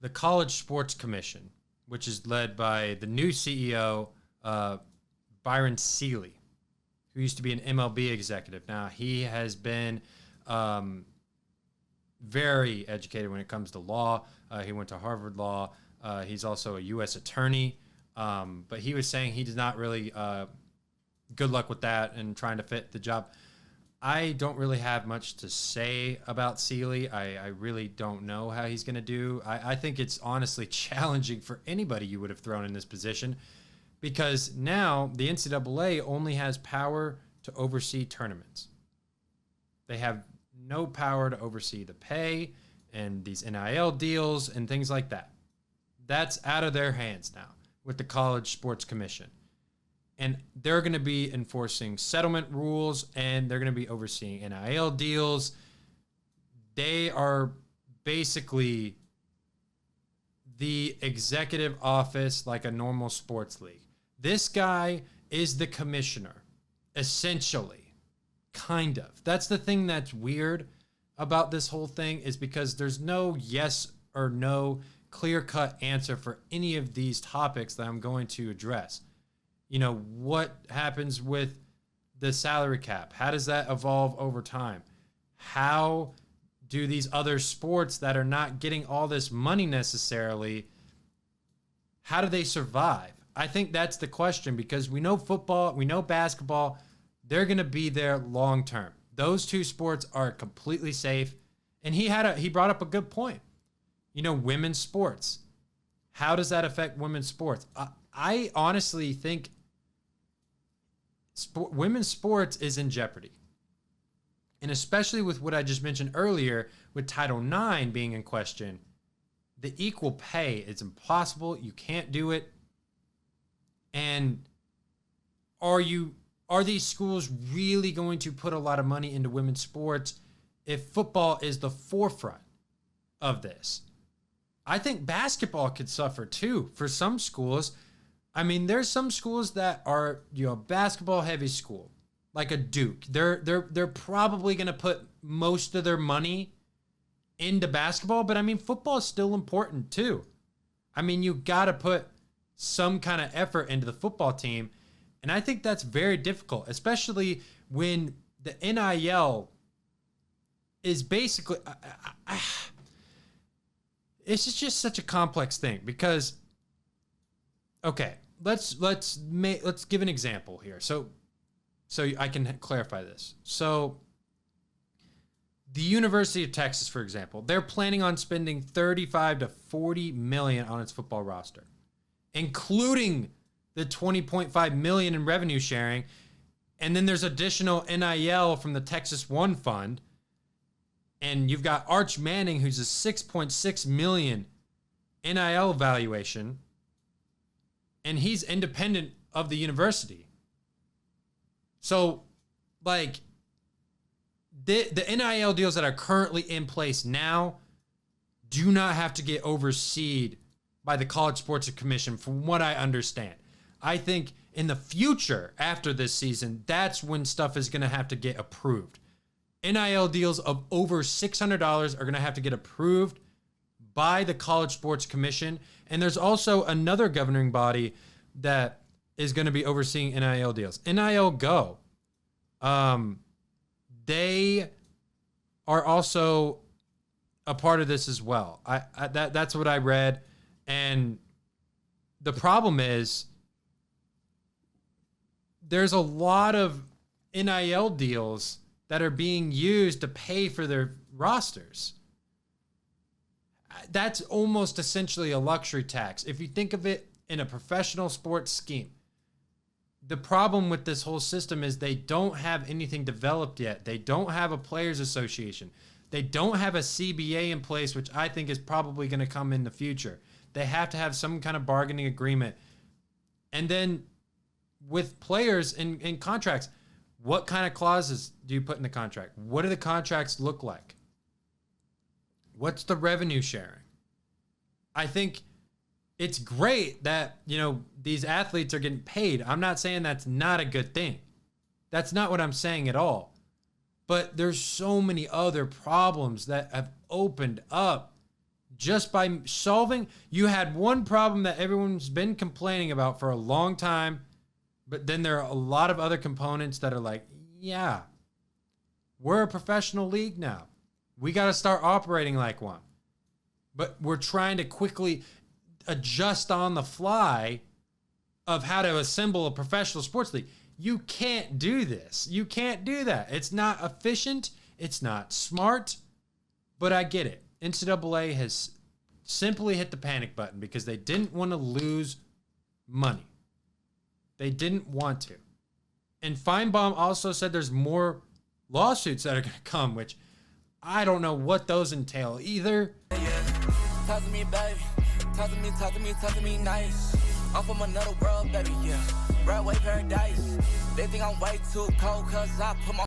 the College Sports Commission, which is led by the new CEO, Byron Seeley, who used to be an MLB executive. Now, he has been very educated when it comes to law. He went to Harvard Law. He's also a U.S. attorney. But he was saying he does not really good luck with that and trying to fit the job. I don't really have much to say about Seeley. I really don't know how he's going to do. I think it's honestly challenging for anybody you would have thrown in this position, because now the NCAA only has power to oversee tournaments. They have no power to oversee the pay and these NIL deals and things like that. That's out of their hands now with the College Sports Commission. And they're going to be enforcing settlement rules, and they're going to be overseeing NIL deals. They are basically the executive office like a normal sports league. This guy is the commissioner, essentially, kind of. That's the thing that's weird about this whole thing, is because there's no yes or no clear-cut answer for any of these topics that I'm going to address. You know, what happens with the salary cap? How does that evolve over time? How do these other sports that are not getting all this money necessarily, how do they survive? I think that's the question, because we know football, we know basketball, they're going to be there long term. Those two sports are completely safe. And he brought up a good point. You know, women's sports. How does that affect women's sports? I honestly think women's sports is in jeopardy. And especially with what I just mentioned earlier, with Title IX being in question, the equal pay is impossible. You can't do it. And are these schools really going to put a lot of money into women's sports if football is the forefront of this? I think basketball could suffer too for some schools. I mean, there's some schools that are, basketball heavy school, like a Duke. They're probably going to put most of their money into basketball, but I mean, football is still important too. I mean, you got to put some kind of effort into the football team, and I think that's very difficult, especially when the NIL is basically it's just such a complex thing, because okay, let's give an example here. So I can clarify this. So the University of Texas, for example, they're planning on spending 35 to 40 million on its football roster, including the 20.5 million in revenue sharing. And then there's additional NIL from the Texas One Fund. And you've got Arch Manning, who's a 6.6 million NIL valuation. And he's independent of the university. So, like, the NIL deals that are currently in place now do not have to get overseen by the College Sports Commission, from what I understand. I think in the future, after this season, that's when stuff is going to have to get approved. NIL deals of over $600 are going to have to get approved by the College Sports Commission. And there's also another governing body that is going to be overseeing NIL deals. NIL Go. They are also a part of this as well. That's what I read. And the problem is there's a lot of NIL deals that are being used to pay for their rosters. That's almost essentially a luxury tax. If you think of it in a professional sports scheme, the problem with this whole system is they don't have anything developed yet. They don't have a players association. They don't have a CBA in place, which I think is probably going to come in the future. They have to have some kind of bargaining agreement. And then with players in contracts, what kind of clauses do you put in the contract? What do the contracts look like? What's the revenue sharing? I think it's great that, these athletes are getting paid. I'm not saying that's not a good thing. That's not what I'm saying at all. But there's so many other problems that have opened up just by solving. You had one problem that everyone's been complaining about for a long time, but then there are a lot of other components that are like, yeah, we're a professional league now. We got to start operating like one. But we're trying to quickly adjust on the fly of how to assemble a professional sports league. You can't do this. You can't do that. It's not efficient. It's not smart. But I get it. NCAA has simply hit the panic button because they didn't want to lose money. They didn't want to. And Feinbaum also said there's more lawsuits that are going to come, which I don't know what those entail either. Talk to me, baby. Talk to me nice. I'm from another world, baby, yeah. Broadway paradise. They think I'm way too cold, cause I put my